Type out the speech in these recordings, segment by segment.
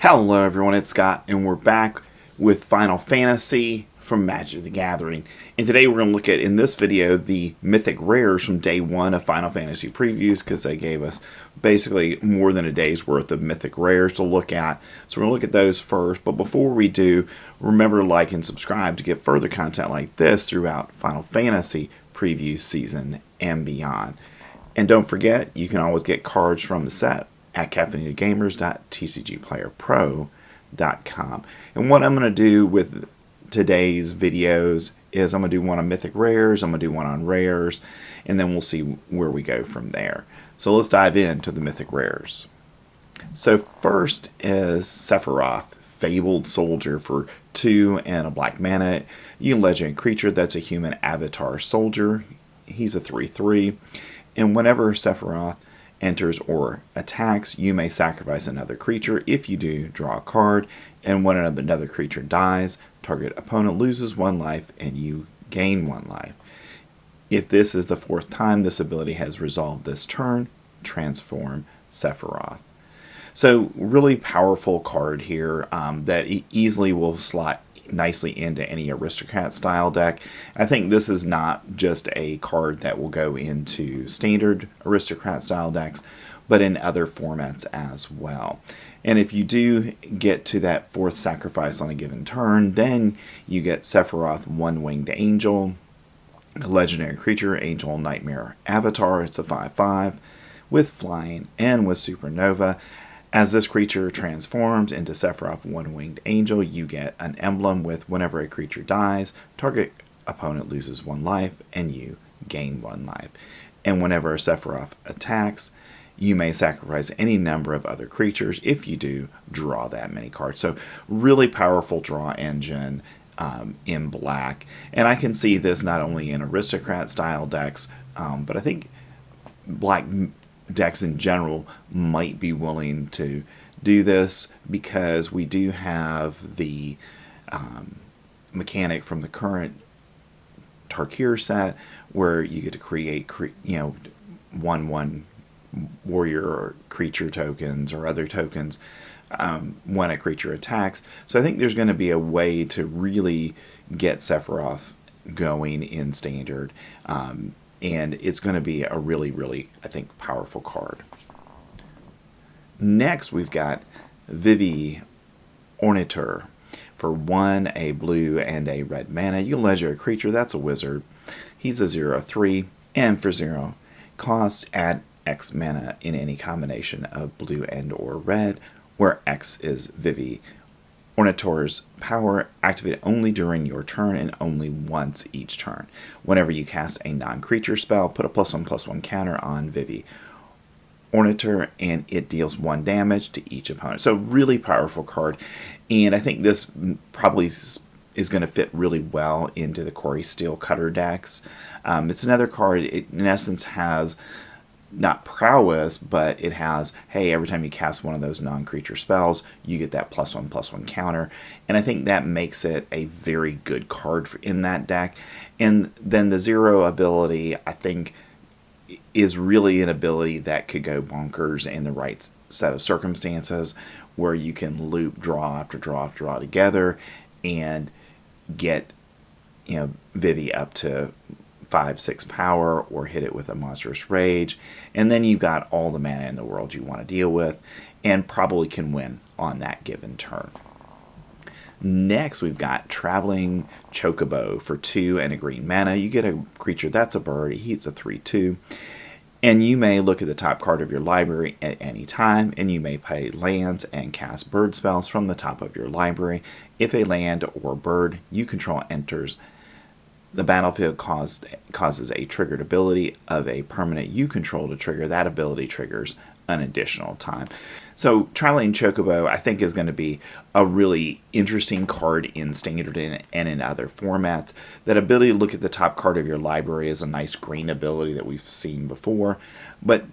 Hello everyone, it's Scott, and we're back with Final Fantasy from Magic the Gathering. And today we're going to look at, in this video, the Mythic Rares from day one of Final Fantasy previews, because they gave us basically more than a day's worth of Mythic Rares to look at. So we're going to look at those first, but before we do, remember to like and subscribe to get further content like this throughout Final Fantasy preview season and beyond. And don't forget, you can always get cards from the set at caffeinatedgamers.tcgplayerpro.com. And what I'm going to do with today's videos is I'm going to do one on Mythic Rares, I'm going to do one on Rares, and then we'll see where we go from there. So let's dive into the Mythic Rares. So first is Sephiroth, Fabled Soldier for 2 and a black mana. You can legendary creature that's a human avatar soldier. He's a 3/3. And whenever Sephiroth enters or attacks, you may sacrifice another creature. If you do, draw a card, and when another creature dies, target opponent loses 1 life and you gain 1 life. If this is the 4th time this ability has resolved this turn, transform Sephiroth. So really powerful card here that easily will slot nicely into any aristocrat style deck. I think this is not just a card that will go into standard aristocrat style decks, but in other formats as well. And if you do get to that 4th sacrifice on a given turn, then you get Sephiroth, One-Winged Angel, a legendary creature, Angel Nightmare Avatar. It's a 5/5 with flying and with supernova. As this creature transforms into Sephiroth, One-Winged Angel, you get an emblem with whenever a creature dies, target opponent loses 1 life and you gain 1 life. And whenever Sephiroth attacks, you may sacrifice any number of other creatures. If you do, draw that many cards. So really powerful draw engine in black. And I can see this not only in aristocrat style decks, but I think black decks in general might be willing to do this, because we do have the mechanic from the current Tarkir set where you get to create 1/1 warrior or creature tokens or other tokens when a creature attacks. So I think there's going to be a way to really get Sephiroth going in standard. And it's going to be a really, I think, powerful card. Next, we've got Vivi Ornator. For 1, a blue and a red mana. You can legendary creature, that's a wizard. He's a 0/3, and for 0 cost, add X mana in any combination of blue and or red, where X is Vivi Ornator's power. Activate only during your turn and only once each turn. Whenever you cast a non-creature spell, put a +1/+1 counter on Vivi Ornator, and it deals 1 damage to each opponent. So really powerful card, and I think this probably is going to fit really well into the Quarry Steel Cutter decks. It's another card, it in essence has not prowess, but it has, hey, every time you cast one of those non-creature spells, you get that +1/+1 counter. And I think that makes it a very good card in that deck. And then the 0 ability, I think, is really an ability that could go bonkers in the right set of circumstances, where you can loop draw after draw after draw together and get, Vivi up to 5/6 power, or hit it with a monstrous rage, and then you've got all the mana in the world you want to deal with, and probably can win on that given turn. Next, we've got Traveling Chocobo for 2 and a green mana. You get a creature that's a bird. He's a 3/2, and you may look at the top card of your library at any time, and you may play lands and cast bird spells from the top of your library. If a land or bird you control enters the battlefield, causes a triggered ability of a permanent you control to trigger, that ability triggers an additional time. So Traveling Chocobo, I think, is going to be a really interesting card in standard and in other formats. That ability to look at the top card of your library is a nice green ability that we've seen before, but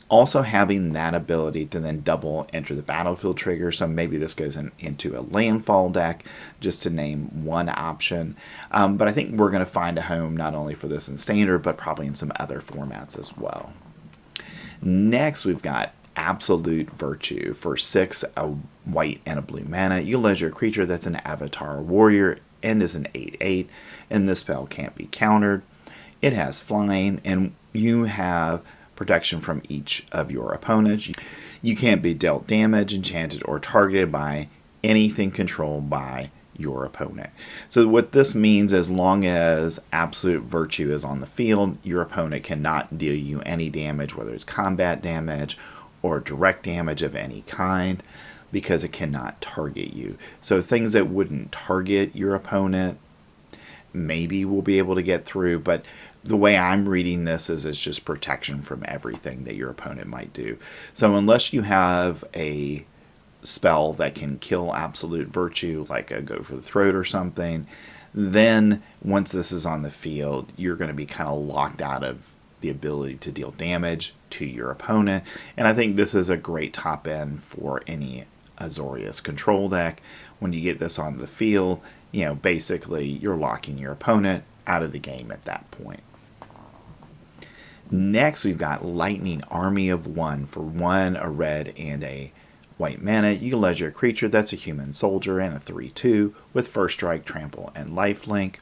also having that ability to then double enter the battlefield trigger. So maybe this goes into a landfall deck, just to name one option. But I think we're going to find a home not only for this in standard, but probably in some other formats as well. Next, we've got Absolute Virtue. For 6, a white and a blue mana, utilize your creature that's an Avatar Warrior and is an 8/8, and this spell can't be countered. It has flying, and you have protection from each of your opponents. You can't be dealt damage, enchanted, or targeted by anything controlled by your opponent. So what this means, as long as Absolute Virtue is on the field, your opponent cannot deal you any damage, whether it's combat damage or direct damage of any kind, because it cannot target you. So things that wouldn't target your opponent maybe we'll be able to get through, but the way I'm reading this is it's just protection from everything that your opponent might do. So unless you have a spell that can kill Absolute Virtue, like a Go for the Throat or something, then once this is on the field, you're going to be kind of locked out of the ability to deal damage to your opponent. And I think this is a great top end for any Azorius control deck. When you get this on the field, basically you're locking your opponent out of the game at that point. Next, we've got Lightning Army of 1. For 1, a red and a white mana, utilize your creature that's a human soldier and a 3/2 with first strike, trample, and lifelink.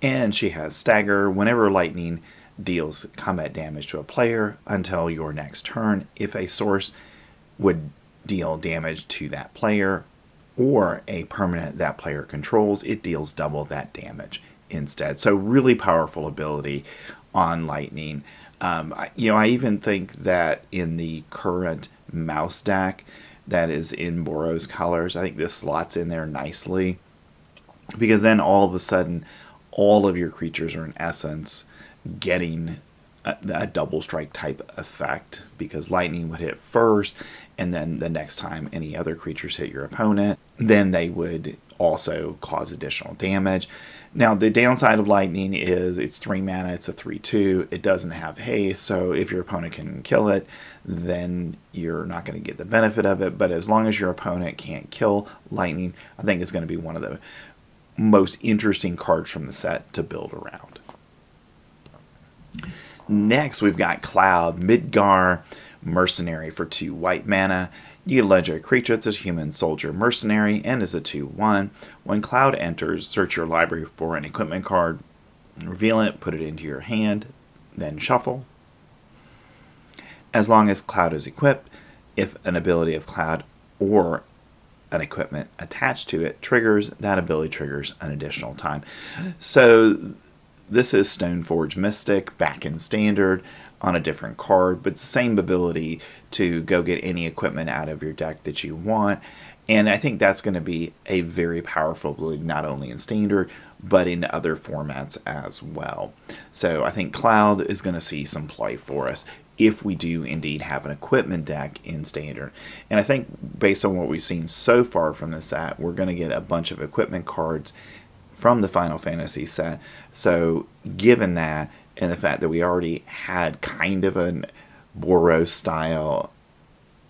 And she has stagger. Whenever lightning deals combat damage to a player until your next turn, if a source would deal damage to that player or a permanent that player controls, it deals double that damage instead. So really powerful ability on lightning. I even think that in the current mouse deck that is in Boros colors, I think this slots in there nicely, because then all of a sudden all of your creatures are in essence getting a double strike type effect, because lightning would hit first, and then the next time any other creatures hit your opponent, then they would also cause additional damage. Now, the downside of lightning is it's 3 mana, it's a 3/2, it doesn't have haste, so if your opponent can kill it, then you're not going to get the benefit of it. But as long as your opponent can't kill lightning, I think it's going to be one of the most interesting cards from the set to build around. Next, we've got Cloud, Midgar Mercenary for 2 white mana. You get a legendary creature that's a human soldier mercenary and is a 2/1. When Cloud enters, search your library for an equipment card, reveal it, put it into your hand, then shuffle. As long as Cloud is equipped, if an ability of Cloud or an equipment attached to it triggers, that ability triggers an additional time. So this is Stoneforge Mystic back in Standard on a different card, but it's the same ability to go get any equipment out of your deck that you want. And I think that's going to be a very powerful ability, not only in Standard, but in other formats as well. So I think Cloud is going to see some play for us if we do indeed have an equipment deck in Standard. And I think based on what we've seen so far from this set, we're going to get a bunch of equipment cards from the Final Fantasy set. So given that, and the fact that we already had kind of a Boros style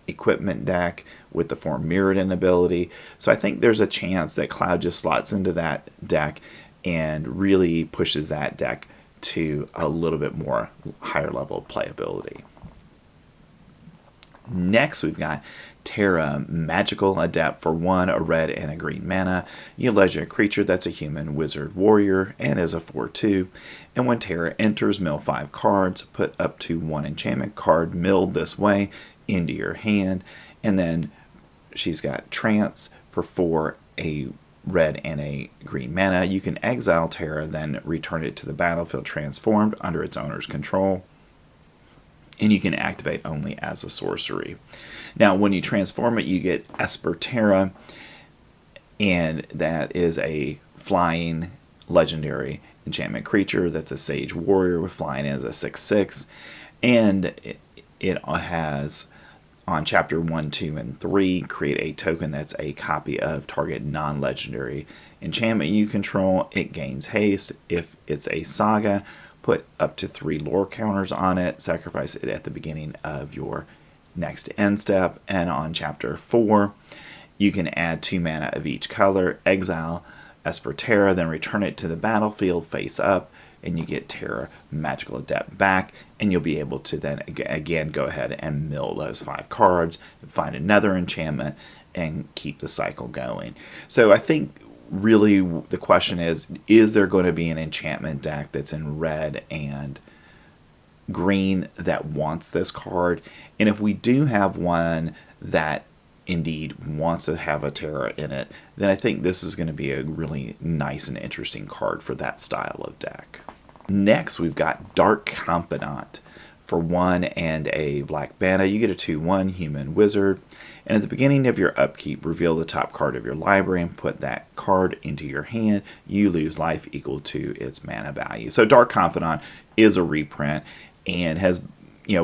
equipment deck with the Form Mirrodin ability, so I think there's a chance that Cloud just slots into that deck and really pushes that deck to a little bit more higher level of playability. Next, we've got Terra, Magical Adept for 1, a red and a green mana. You legendary creature that's a human wizard warrior and is a 4/2. And when Terra enters, mill 5 cards, put up to 1 enchantment card milled this way into your hand. And then she's got Trance for 4, a red and a green mana. You can exile Terra, then return it to the battlefield transformed under its owner's control. And you can activate only as a sorcery. Now, when you transform it, you get Esper Terra, and that is a flying legendary enchantment creature that's a sage warrior with flying as a 6/6, and it has on chapter 1, 2, and 3 create a token that's a copy of target non-legendary enchantment you control. It gains haste. If it's a saga, put up to 3 lore counters on it, sacrifice it at the beginning of your next end step, and on chapter 4 you can add 2 mana of each color, exile Esper Terra, then return it to the battlefield face up, and you get Terra Magical Adept back, and you'll be able to then again go ahead and mill those 5 cards, find another enchantment, and keep the cycle going. So I think really the question is there going to be an enchantment deck that's in red and green that wants this card? And if we do have one that indeed wants to have a Terra in it, then I think this is going to be a really nice and interesting card for that style of deck. Next, we've got Dark Confidant. For 1 and a black mana, you get a 2/1 human wizard. And at the beginning of your upkeep, reveal the top card of your library and put that card into your hand. You lose life equal to its mana value. So Dark Confidant is a reprint and has,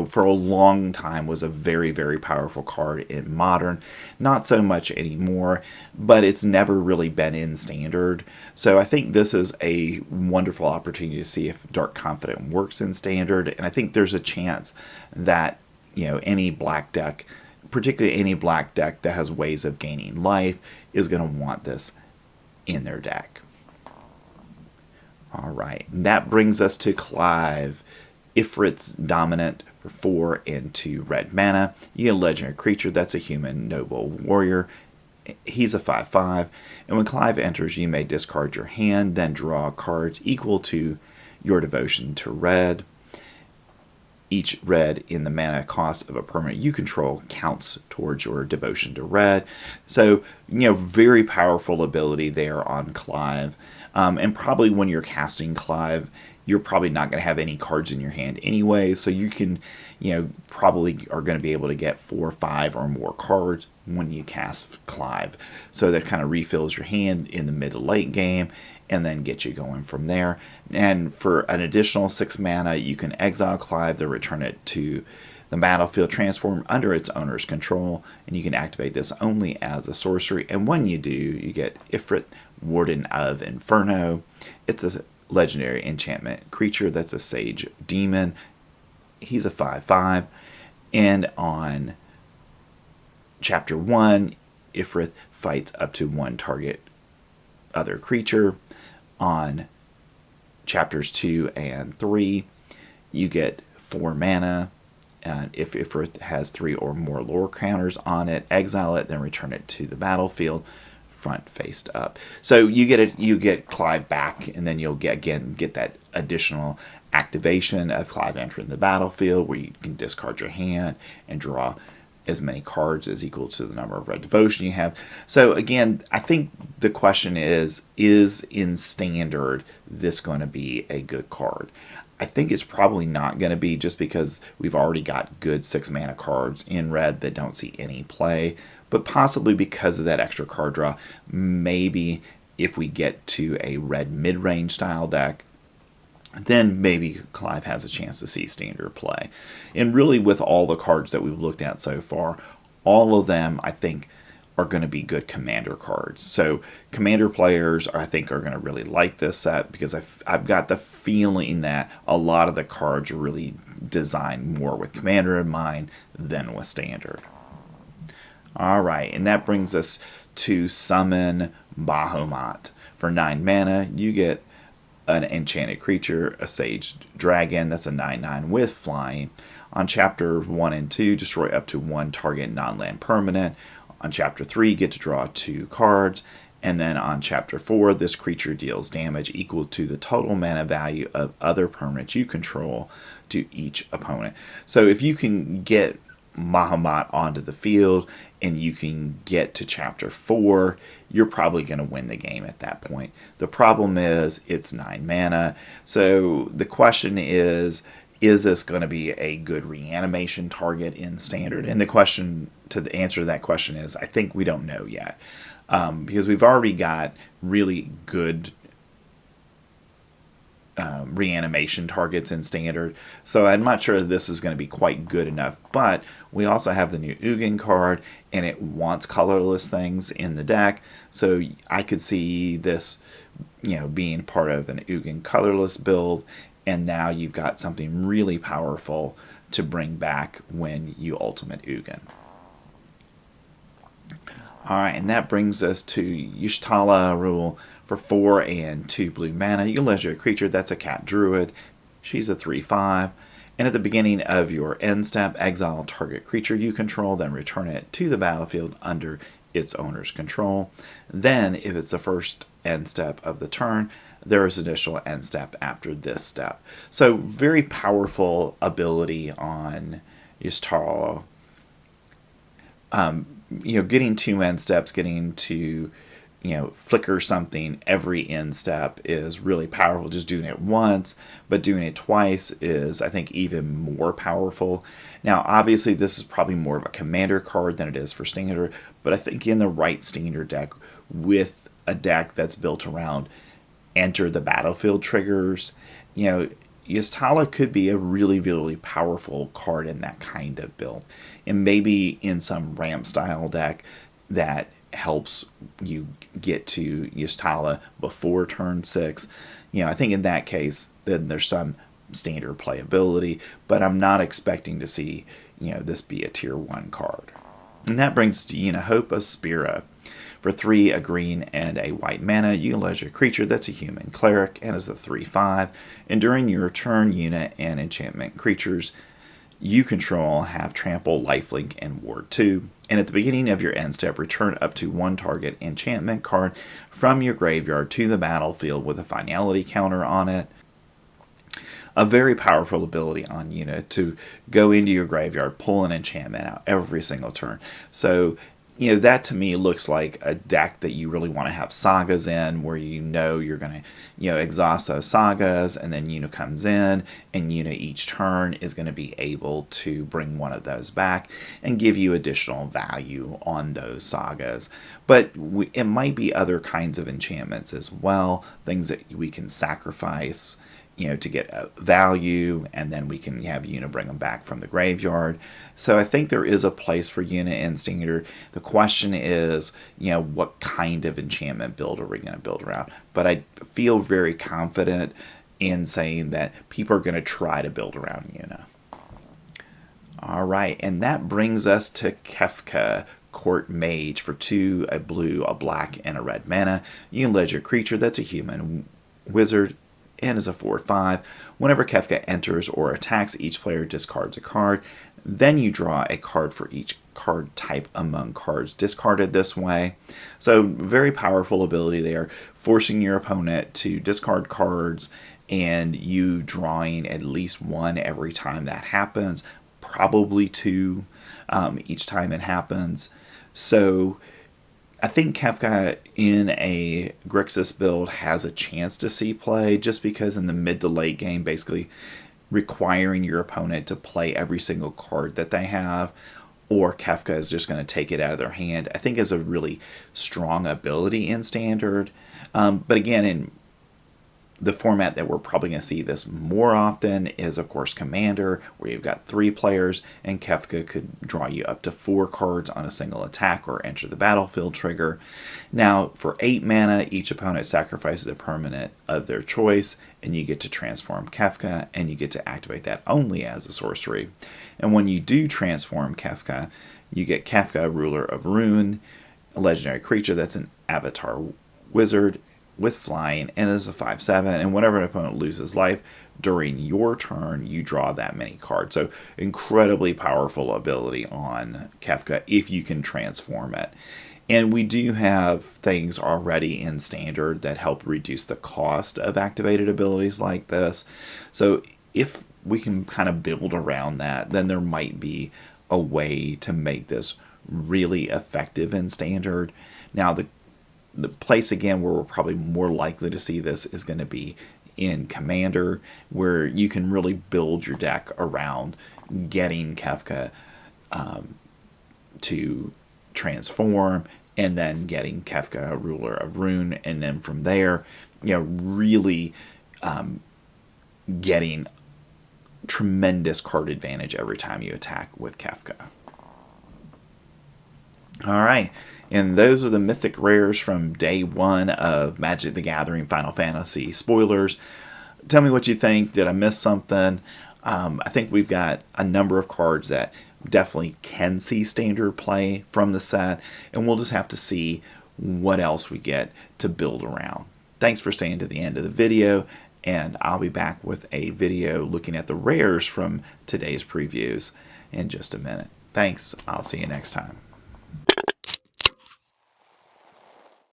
for a long time was a very, very powerful card in Modern. Not so much anymore, but it's never really been in Standard. So I think this is a wonderful opportunity to see if Dark Confidant works in Standard. And I think there's a chance that, any black deck, particularly any black deck that has ways of gaining life, is going to want this in their deck. All right, and that brings us to Clive. Ifrit's dominant for 4 and 2 red mana. You get a legendary creature that's a human noble warrior. He's a 5/5, and when Clive enters, you may discard your hand, then draw cards equal to your devotion to red. Each red in the mana cost of a permanent you control counts towards your devotion to red. So, very powerful ability there on Clive. And probably when you're casting Clive, you're probably not going to have any cards in your hand anyway. So you can, probably are going to be able to get 4, 5, or more cards when you cast Clive. So that kind of refills your hand in the mid to late game and then get you going from there. And for an additional 6 mana, you can exile Clive, then return it to the battlefield, transform under its owner's control, and you can activate this only as a sorcery. And when you do, you get Ifrit, Warden of Inferno. It's a legendary enchantment creature that's a sage demon. He's a 5/5. And on Chapter 1, Ifrit fights up to 1 target other creature. On Chapters 2 and 3, you get 4 mana. And if Ifrit has 3 or more lore counters on it, exile it, then return it to the battlefield, front faced up. So you get Clive back, and then you'll get that additional activation of Clive entering the battlefield, where you can discard your hand and draw as many cards as equal to the number of red devotion you have. So again, I think the question is in Standard this going to be a good card? I think it's probably not going to be, just because we've already got good 6 mana cards in red that don't see any play, but possibly because of that extra card draw. Maybe if we get to a red mid-range style deck, then maybe Clive has a chance to see Standard play. And really, with all the cards that we've looked at so far, all of them, I think, are going to be good Commander cards. So Commander players, I think, are going to really like this set, because I've got the feeling that a lot of the cards are really designed more with Commander in mind than with Standard. All right, and that brings us to Summon Bahamut. For 9 mana, you get an enchanted creature, a Sage Dragon. That's a 9/9 with flying. On Chapter 1 and 2, destroy up to 1 target non-land permanent. On Chapter 3, you get to draw 2 cards. And then on Chapter 4, this creature deals damage equal to the total mana value of other permanents you control to each opponent. So if you can get Bahamut onto the field and you can get to Chapter 4, you're probably going to win the game at that point. The problem is it's 9 mana. So the question is this going to be a good reanimation target in Standard? And the answer to that question is, I think we don't know yet. Because we've already got really good reanimation targets in Standard. So I'm not sure this is going to be quite good enough. But we also have the new Ugin card, and it wants colorless things in the deck. So I could see this, being part of an Ugin colorless build. And now you've got something really powerful to bring back when you ultimate Ugin. All right, and that brings us to Y'shtala rule. For 4 and 2 blue mana, you can legendary creature. That's a cat druid. She's a 3/5. And at the beginning of your end step, exile target creature you control, then return it to the battlefield under its owner's control. Then, if it's the first end step of the turn, there is additional end step after this step. So, very powerful ability on Ystara. Getting 2 end steps, getting to flicker something every end step is really powerful. Just doing it once, but doing it twice is, I think, even more powerful. Now, obviously, this is probably more of a commander card than it is for standard, but I think in the right standard deck, with a deck that's built around enter the battlefield triggers, Ystala could be a really, really powerful card in that kind of build. And maybe in some ramp style deck that helps you get to Ystala before turn 6. I think in that case, then there's some standard playability, but I'm not expecting to see, this be a tier 1 card. And that brings to Yuna Hope of Spira. For 3, a green and a white mana, you can legendary creature that's a human cleric and is a 3/5. And during your turn, Yuna and enchantment creatures you control have trample, lifelink, and ward 2. And at the beginning of your end step, return up to 1 target enchantment card from your graveyard to the battlefield with a finality counter on it. A very powerful ability on Yuna to go into your graveyard, pull an enchantment out every single turn. So that to me looks like a deck that you really want to have sagas in, where you're going to exhaust those sagas, and then Yuna comes in, and Yuna each turn is going to be able to bring one of those back and give you additional value on those sagas. But it might be other kinds of enchantments as well, things that we can sacrifice to get value, and then we can have Yuna bring them back from the graveyard. So I think there is a place for Yuna in standard. The question is, what kind of enchantment build are we going to build around? But I feel very confident in saying that people are going to try to build around Yuna. All right, and that brings us to Kefka, Court Mage. For 2, a blue, a black, and a red mana. You can legendary creature that's a human wizard and is a 4/5. Whenever Kefka enters or attacks, each player discards a card. Then you draw a card for each card type among cards discarded this way. So very powerful ability there, forcing your opponent to discard cards and you drawing at least 1 every time that happens, probably 2 each time it happens. So I think Kefka in a Grixis build has a chance to see play, just because in the mid to late game, basically requiring your opponent to play every single card that they have, or Kefka is just going to take it out of their hand, I think is a really strong ability in standard. But again, in the format that we're probably going to see this more often is, of course, Commander, where you've got 3 players, and Kefka could draw you up to 4 cards on a single attack or enter the battlefield trigger. Now, for 8 mana, each opponent sacrifices a permanent of their choice, and you get to transform Kefka, and you get to activate that only as a sorcery. And when you do transform Kefka, you get Kefka, Ruler of Ruin, a legendary creature that's an avatar wizard with flying, and is a 5/7, and whenever an opponent loses life during your turn, you draw that many cards. So incredibly powerful ability on Kefka if you can transform it. And we do have things already in standard that help reduce the cost of activated abilities like this. So if we can kind of build around that, then there might be a way to make this really effective in standard. Now, the place, again, where we're probably more likely to see this is going to be in Commander, where you can really build your deck around getting Kefka to transform, and then getting Kefka, Ruler of Ruin, and then from there, really getting tremendous card advantage every time you attack with Kefka. All right. And those are the Mythic rares from day 1 of Magic the Gathering Final Fantasy spoilers. Tell me what you think. Did I miss something? I think we've got a number of cards that definitely can see standard play from the set, and we'll just have to see what else we get to build around. Thanks for staying to the end of the video, and I'll be back with a video looking at the rares from today's previews in just a minute. Thanks. I'll see you next time.